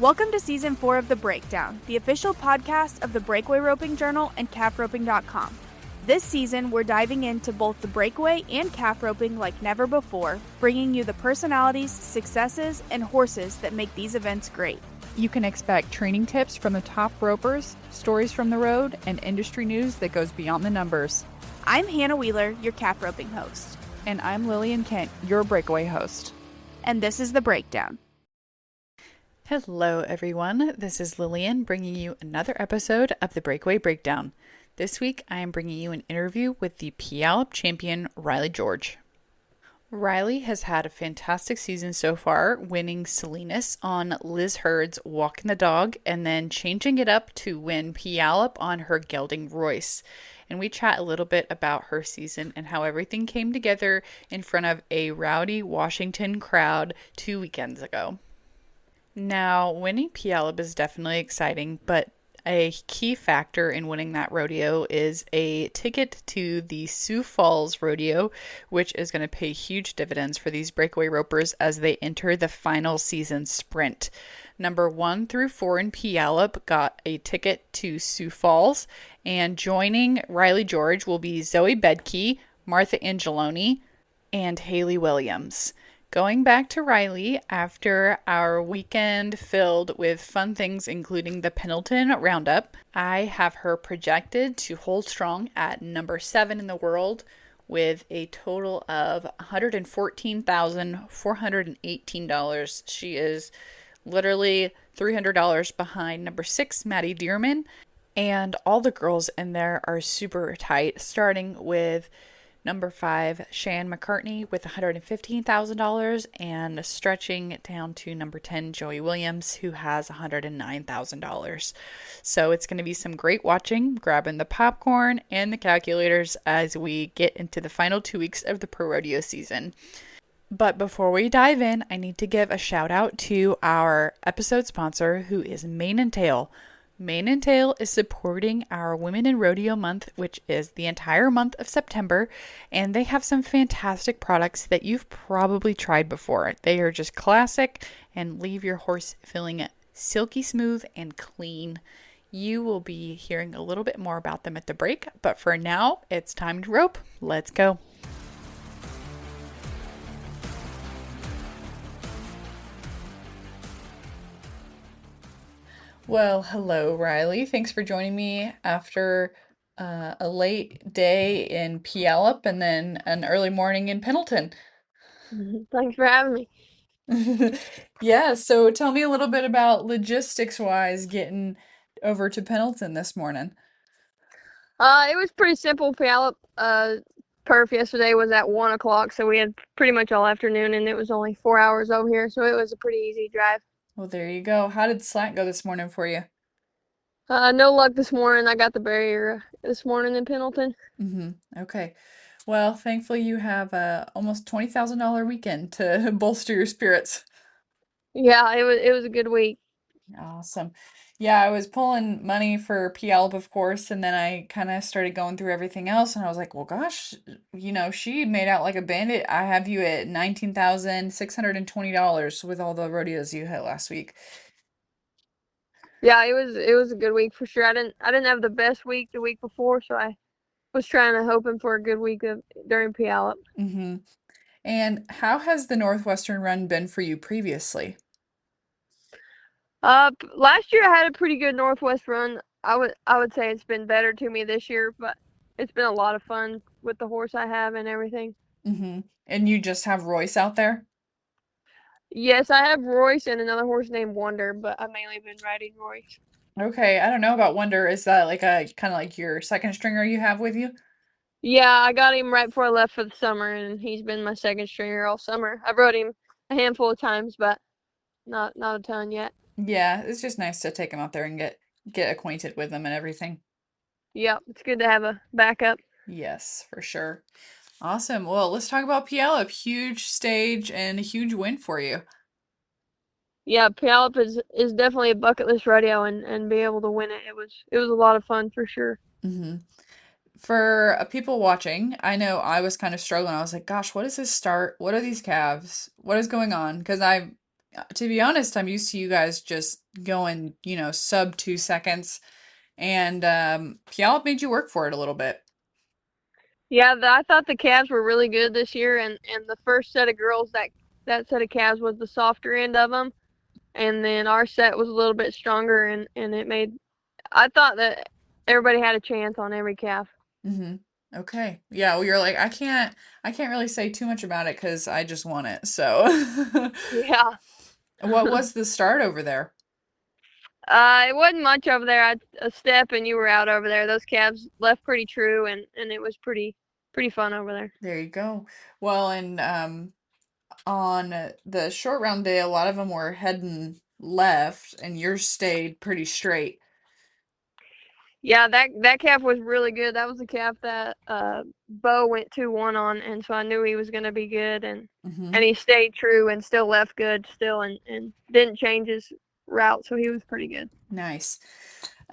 Welcome to Season 4 of The Breakdown, the official podcast of the Breakaway Roping Journal and calfroping.com. This season, we're diving into both the breakaway and calf roping like never before, bringing you the personalities, successes, and horses that make these events great. You can expect training tips from the top ropers, stories from the road, and industry news that goes beyond the numbers. I'm Hannah Wheeler, your calf roping host. And I'm Lillian Kent, your breakaway host. And this is The Breakdown. Hello, everyone. This is Lillian bringing you another episode of the Breakaway Breakdown. This week, I am bringing you an interview with the Puyallup champion, Rylee George. Rylee has had a fantastic season so far, winning Salinas on Liz Hurd's Walking the Dog and then changing it up to win Puyallup on her Gelding Royce. And we chat a little bit about her season and how everything came together in front of a rowdy Washington crowd 2 weekends ago. Now, winning Puyallup is definitely exciting, but a key factor in winning that rodeo is a ticket to the Sioux Falls Rodeo, which is going to pay huge dividends for these breakaway ropers as they enter the final season sprint. Number 1 through 4 in Puyallup got a ticket to Sioux Falls, and joining Rylee George will be Zoe Bedke, Martha Angeloni, and Haley Williams. Going back to Rylee, after our weekend filled with fun things including the Pendleton Roundup, I have her projected to hold strong at number 7 in the world with a total of $114,418. She is literally $300 behind number 6, Maddie Dearman, and all the girls in there are super tight, starting with number 5, Shan McCartney with $115,000 and stretching down to number 10, Joey Williams, who has $109,000. So it's going to be some great watching, grabbing the popcorn and the calculators as we get into the final 2 weeks of the pro rodeo season. But before we dive in, I need to give a shout out to our episode sponsor, who is Mane and Tail. Mane and Tail is supporting our Women in Rodeo Month, which is the entire month of September, and they have some fantastic products that you've probably tried before. They are just classic and leave your horse feeling silky smooth and clean. You will be hearing a little bit more about them at the break, but for now, it's time to rope. Let's go. Well, hello, Rylee. Thanks for joining me after a late day in Puyallup and then an early morning in Pendleton. Thanks for having me. Yeah, so tell me a little bit about logistics-wise getting over to Pendleton this morning. It was pretty simple. Puyallup perf yesterday was at 1 o'clock, so we had pretty much all afternoon, and it was only 4 hours over here, so it was a pretty easy drive. Well, there you go. How did Slack go this morning for you? No luck this morning. I got the barrier this morning in Pendleton. Okay. Well, thankfully you have a almost $20,000 weekend to bolster your spirits. Yeah, it was a good week. Awesome. Yeah, I was pulling money for Puyallup, of course, and then I kind of started going through everything else, and I was like, well, gosh, she made out like a bandit. I have you at $19,620 with all the rodeos you hit last week. Yeah, it was a good week for sure. I didn't have the best week the week before, so I was hoping for a good week during Puyallup. And how has the Northwestern run been for you previously? Last year I had a pretty good Northwest run. I would say it's been better to me this year, but it's been a lot of fun with the horse I have and everything. And you just have Royce out there? Yes, I have Royce and another horse named Wonder, but I've mainly been riding Royce. Okay, I don't know about Wonder. Is that like a kind of like your second stringer you have with you? Yeah, I got him right before I left for the summer, and he's been my second stringer all summer. I've rode him a handful of times, but not a ton yet. Yeah, it's just nice to take him out there and get acquainted with him and everything. Yep, it's good to have a backup. Yes, for sure. Awesome. Well, let's talk about Puyallup. Huge stage and a huge win for you. Yeah, Puyallup is definitely a bucket list rodeo, and be able to win it. It was a lot of fun for sure. For people watching, I know I was kind of struggling. I was like, gosh, what is this start? What are these calves? What is going on? Because To be honest, I'm used to you guys just going, sub 2 seconds, and Puyallup made you work for it a little bit. Yeah, I thought the calves were really good this year, and the first set of girls, that set of calves was the softer end of them, and then our set was a little bit stronger, and it made. I thought that everybody had a chance on every calf. Mm-hmm. Okay. Yeah, well, you're like, I can't really say too much about it because I just won it. So, Yeah. what was the start over there? It wasn't much over there. A step and you were out over there. Those calves left pretty true, and it was pretty fun over there. There you go. Well, and on the short round day, a lot of them were heading left, and yours stayed pretty straight. Yeah, that calf was really good. That was the calf that Bo went 2-1 on, and so I knew he was going to be good, Mm-hmm. and he stayed true and still left good still, and didn't change his route, so he was pretty good. Nice.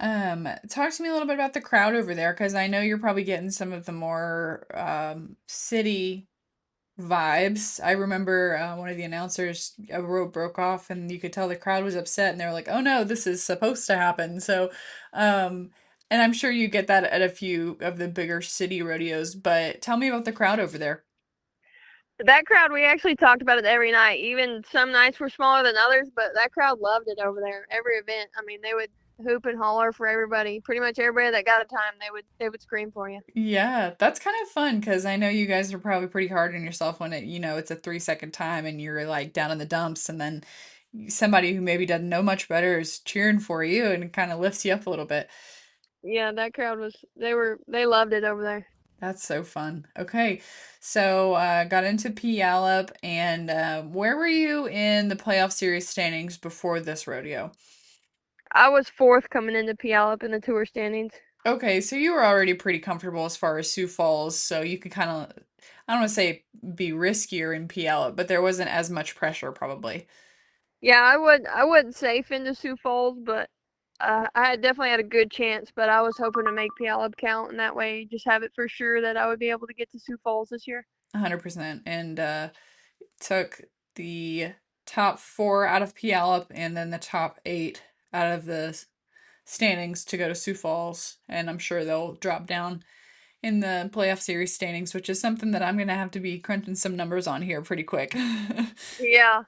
Talk to me a little bit about the crowd over there, because I know you're probably getting some of the more city vibes. I remember one of the announcers, a rope broke off, and you could tell the crowd was upset, and they were like, "Oh no, this is supposed to happen." So, um, and I'm sure you get that at a few of the bigger city rodeos, but tell me about the crowd over there. That crowd, we actually talked about it every night. Even some nights were smaller than others, but that crowd loved it over there. Every event, I mean, they would hoop and holler for everybody. Pretty much everybody that got a time, they would scream for you. Yeah, that's kind of fun because I know you guys are probably pretty hard on yourself when it's a 3 second time and you're like down in the dumps, and then somebody who maybe doesn't know much better is cheering for you and it kind of lifts you up a little bit. Yeah, that crowd was they loved it over there. That's so fun. Okay, so got into Puyallup, and where were you in the playoff series standings before this rodeo? I was fourth coming into Puyallup in the tour standings. Okay, so you were already pretty comfortable as far as Sioux Falls, so you could kind of, I don't want to say be riskier in Puyallup, but there wasn't as much pressure probably. Yeah, I wasn't safe into Sioux Falls, but I had definitely had a good chance. But I was hoping to make Puyallup count, and that way just have it for sure that I would be able to get to Sioux Falls this year. 100%. And took the top four out of Puyallup and then the top eight out of the standings to go to Sioux Falls. And I'm sure they'll drop down in the playoff series standings, which is something that I'm going to have to be crunching some numbers on here pretty quick. Yeah,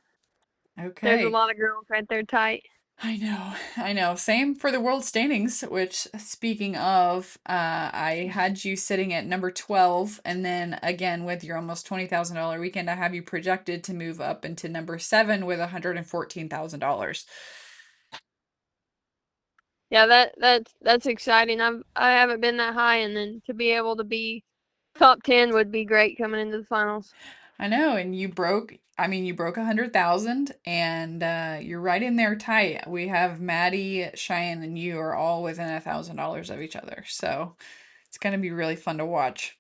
there's a Okay. lot of girls right there tight. I know, I know. Same for the world standings, which, speaking of, I had you sitting at number 12, and then again with your almost $20,000 weekend, I have you projected to move up into number 7 with $114,000. Yeah, that's exciting. I haven't been that high, and then to be able to be top 10 would be great coming into the finals. I know, and you broke 100,000, and you're right in there tight. We have Maddie, Cheyenne, and you are all within $1,000 of each other, so it's gonna be really fun to watch.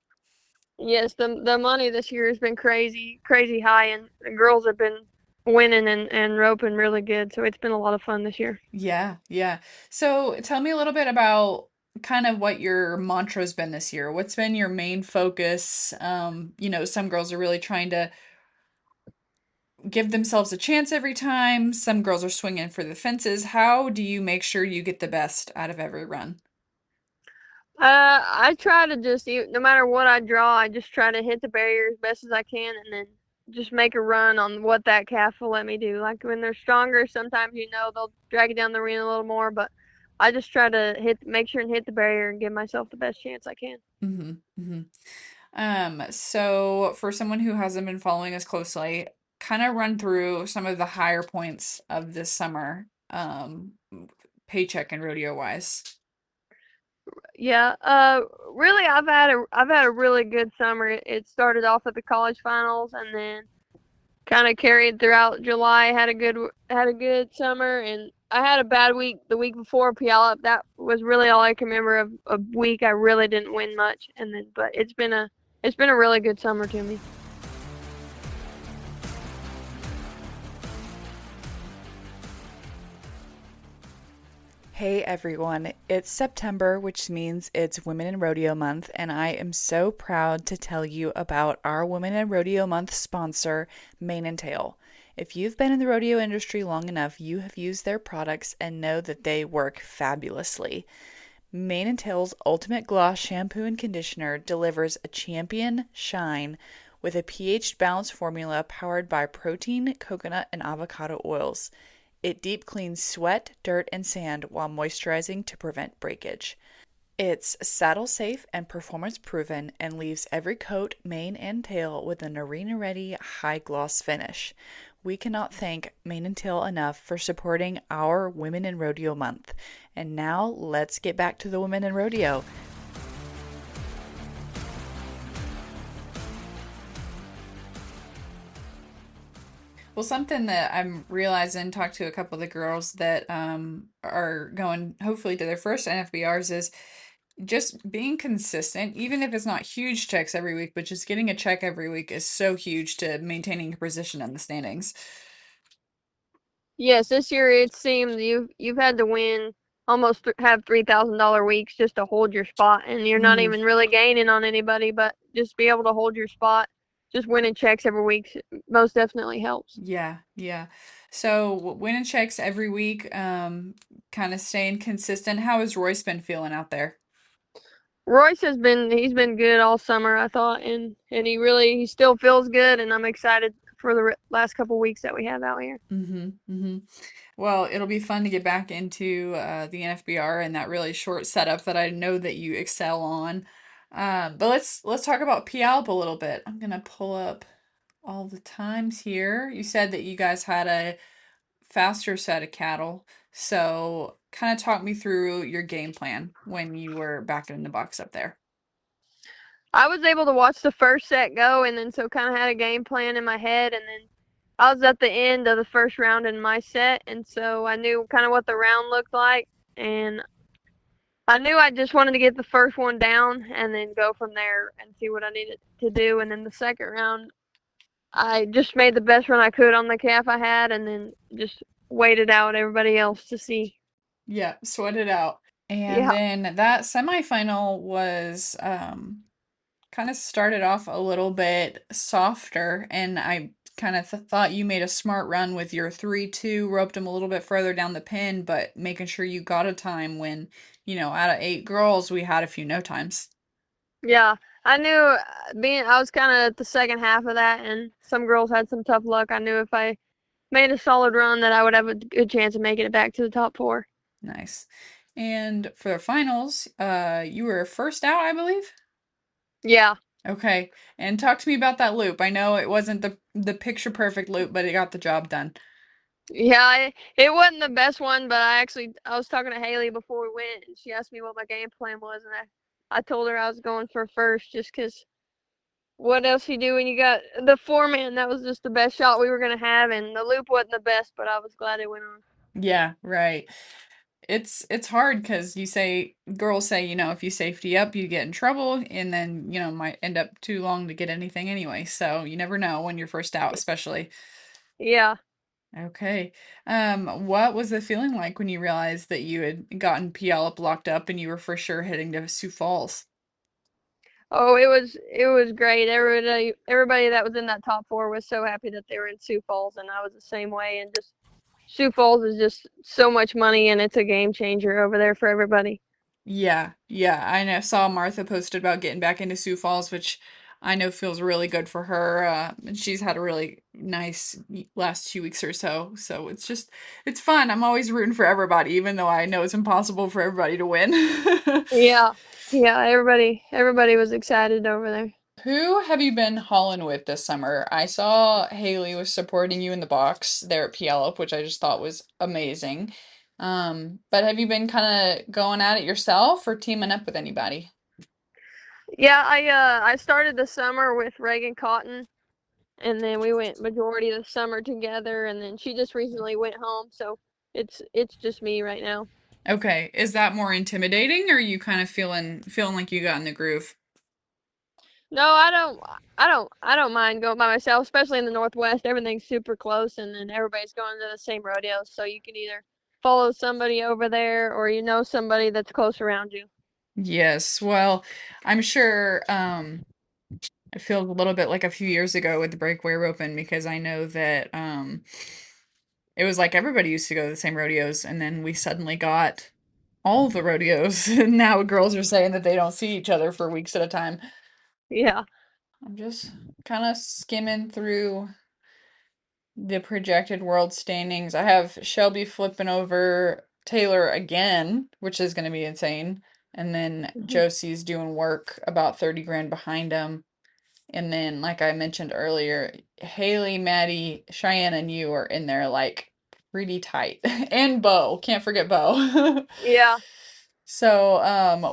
Yes, the money this year has been crazy high, and the girls have been winning and roping really good. So it's been a lot of fun this year. Yeah, yeah. So tell me a little bit about kind of what your mantra's been this year. What's been your main focus? Some girls are really trying to give themselves a chance every time. Some girls are swinging for the fences. How do you make sure you get the best out of every run? I try to just no matter what I draw, I just try to hit the barrier as best as I can, and then just make a run on what that calf will let me do. Like when they're stronger, sometimes they'll drag it down the arena a little more, but I just try to make sure and hit the barrier and give myself the best chance I can. Mm-hmm, mm-hmm. So for someone who hasn't been following us closely, kind of run through some of the higher points of this summer, paycheck and rodeo wise. Yeah, really, I've had a really good summer. It started off at the college finals, and then kind of carried throughout July. Had a good summer, and I had a bad week the week before Puyallup. That was really all I can remember of a week I really didn't win much, and then but it's been a really good summer to me. Hey everyone, it's September, which means it's Women in Rodeo Month, and I am so proud to tell you about our Women in Rodeo Month sponsor, Mane and Tail. If you've been in the rodeo industry long enough, you have used their products and know that they work fabulously. Mane and Tail's Ultimate Gloss Shampoo and Conditioner delivers a champion shine with a pH balanced formula powered by protein, coconut, and avocado oils. It deep cleans sweat, dirt, and sand while moisturizing to prevent breakage. It's saddle safe and performance proven and leaves every coat, mane, and tail with an arena ready high gloss finish. We cannot thank Mane and Tail enough for supporting our Women in Rodeo Month. And now let's get back to the Women in Rodeo. Well, something that I'm realizing, talk to a couple of the girls that are going hopefully to their first NFBRs is just being consistent, even if it's not huge checks every week, but just getting a check every week is so huge to maintaining your position in the standings. Yes, this year it seemed you've had to win almost have $3,000 weeks just to hold your spot, and you're not Hmm. even really gaining on anybody, but just be able to hold your spot, just winning checks every week most definitely helps. Yeah, yeah. So winning checks every week, kind of staying consistent. How has Royce been feeling out there? Royce he's been good all summer, I thought, and he still feels good, and I'm excited for the last couple weeks that we have out here. Mm-hmm. Mm-hmm. Well, it'll be fun to get back into the NFBR and that really short setup that I know that you excel on. But let's talk about Puyallup a little bit. I'm gonna pull up all the times here. You said that you guys had a faster set of cattle, so kind of talk me through your game plan when you were back in the box up there. I was able to watch the first set go, and then so kind of had a game plan in my head, and then I was at the end of the first round in my set, and so I knew kind of what the round looked like, and I knew I just wanted to get the first one down and then go from there and see what I needed to do. And then the second round, I just made the best run I could on the calf I had, and then just waited out everybody else to see. Yeah, sweat it out. And Yeah, then that semifinal was kind of started off a little bit softer, and I kind of thought you made a smart run with your 3-2, roped him a little bit further down the pin, but making sure you got a time when, out of 8 girls, we had a few no times. yeah. I knew I was kind of at the second half of that, and some girls had some tough luck. I knew if I made a solid run that I would have a good chance of making it back to the top four. Nice. And for the finals, you were first out, I believe. Yeah, Okay. And talk to me about that loop. I know it wasn't the picture perfect loop, but it got the job done. yeah. It wasn't the best one, but I was talking to Haley before we went, and she asked me what my game plan was, and I told her I was going for first just because what else you do when you got the four-man? That was just the best shot we were gonna have, and the loop wasn't the best, but I was glad it went on. Yeah, right. It's hard because girls say, if you safety up, you get in trouble, and then, might end up too long to get anything anyway. So you never know when you're first out, especially. Yeah. Okay. What was the feeling like when you realized that you had gotten Puyallup locked up and you were for sure heading to Sioux Falls? Oh, it was great. Everybody that was in that top four was so happy that they were in Sioux Falls, and I was the same way. And just Sioux Falls is just so much money, and it's a game changer over there for everybody. Yeah, yeah. I know saw Martha posted about getting back into Sioux Falls, which I know feels really good for her. And she's had a really nice last 2 weeks or so. So it's fun. I'm always rooting for everybody, even though I know it's impossible for everybody to win. Yeah, yeah. Everybody was excited over there. Who have you been hauling with this summer? I saw Haley was supporting you in the box there at Puyallup, which I just thought was amazing. But have you been kind of going at it yourself or teaming up with anybody? Yeah, I started the summer with Reagan Cotton, and then we went majority of the summer together, and then she just recently went home, so it's just me right now. Okay, is that more intimidating, or are you kind of feeling like you got in the groove? No, I don't mind going by myself, especially in the Northwest. Everything's super close, and then everybody's going to the same rodeo, so you can either follow somebody over there or you know somebody that's close around you. Yes, well, I'm sure I feel a little bit like a few years ago with the Breakaway roping because I know that it was like everybody used to go to the same rodeos, and then we suddenly got all the rodeos, and now girls are saying that they don't see each other for weeks at a time. Yeah. I'm just kind of skimming through the projected world standings. I have Shelby flipping over Taylor again, which is going to be insane. And then Josie's doing work about 30 grand behind him. And then, like I mentioned earlier, Haley, Maddie, Cheyenne, and you are in there like pretty tight. And Bo. Can't forget Bo. Yeah. So,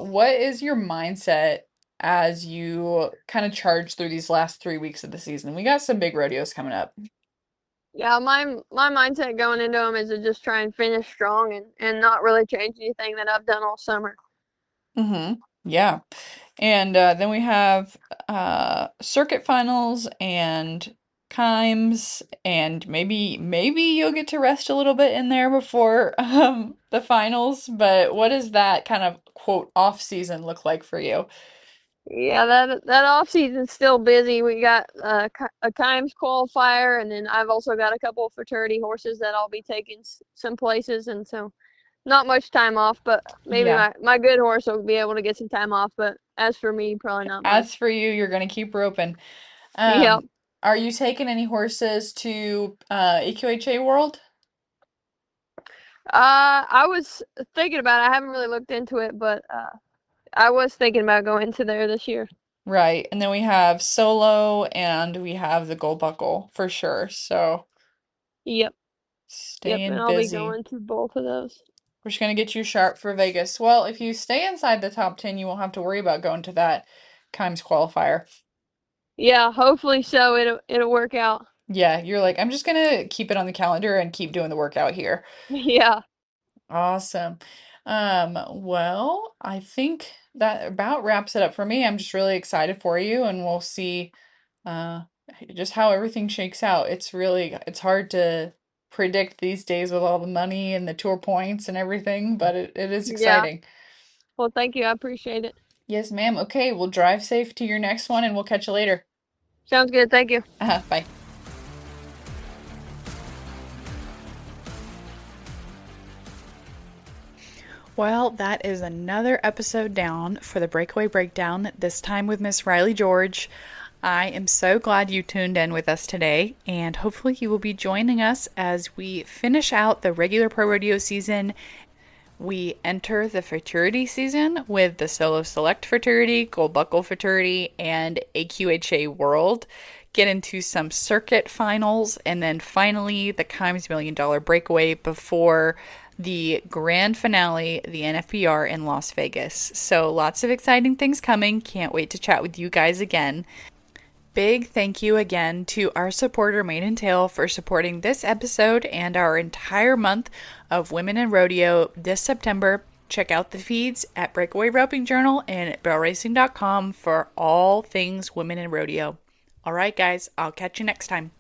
what is your mindset as you kind of charge through these last 3 weeks of the season? We got some big rodeos coming up. Yeah, my mindset going into them is to just try and finish strong and not really change anything that I've done all summer. Mm-hmm. Yeah. And then we have circuit finals and Kimes, and maybe you'll get to rest a little bit in there before the finals. But what does that kind of quote off season look like for you? Yeah, that off season's still busy. We got a Kimes qualifier, and then I've also got a couple of fraternity horses that I'll be taking some places, and so not much time off. But maybe Yeah. my good horse will be able to get some time off. But as for me, probably not much. As for you, you're gonna keep roping. Yep. Are you taking any horses to EQHA World? I was thinking about it. I haven't really looked into it, but I was thinking about going to there this year. Right. And then we have Solo and we have the Gold Buckle for sure. So Yep. Yep, and staying I'll be busy. going to both of those. We're just gonna get you sharp for Vegas. Well, if you stay inside the top 10, you won't have to worry about going to that Kimes qualifier. Yeah, hopefully so. It'll work out. Yeah, you're like, I'm just gonna keep it on the calendar and keep doing the workout here. Yeah. Awesome. Well, I think that about wraps it up for me. I'm just really excited for you, and we'll see uh just how everything shakes out. It's hard to predict these days with all the money and the tour points and everything, but it is Yeah. exciting. Well, thank you. I appreciate it. Yes, ma'am. Okay, well, drive safe to your next one, and we'll catch you later. Sounds good. Thank you. Bye. Well, that is another episode down for the Breakaway Breakdown, this time with Miss Rylee George. I am so glad you tuned in with us today, and hopefully you will be joining us as we finish out the regular pro rodeo season. We enter the fraternity season with the Solo Select Fraternity, Gold Buckle Fraternity, and AQHA World. Get into some circuit finals, and then finally the Kimes $1 Million Breakaway before the grand finale, the NFPR in Las Vegas. So lots of exciting things coming. Can't wait to chat with you guys again. Big thank you again to our supporter Mane and Tail for supporting this episode and our entire month of Women in Rodeo this September. Check out the feeds at Breakaway Roping Journal and at barrelracing.com for all things Women in Rodeo. All right, guys, I'll catch you next time.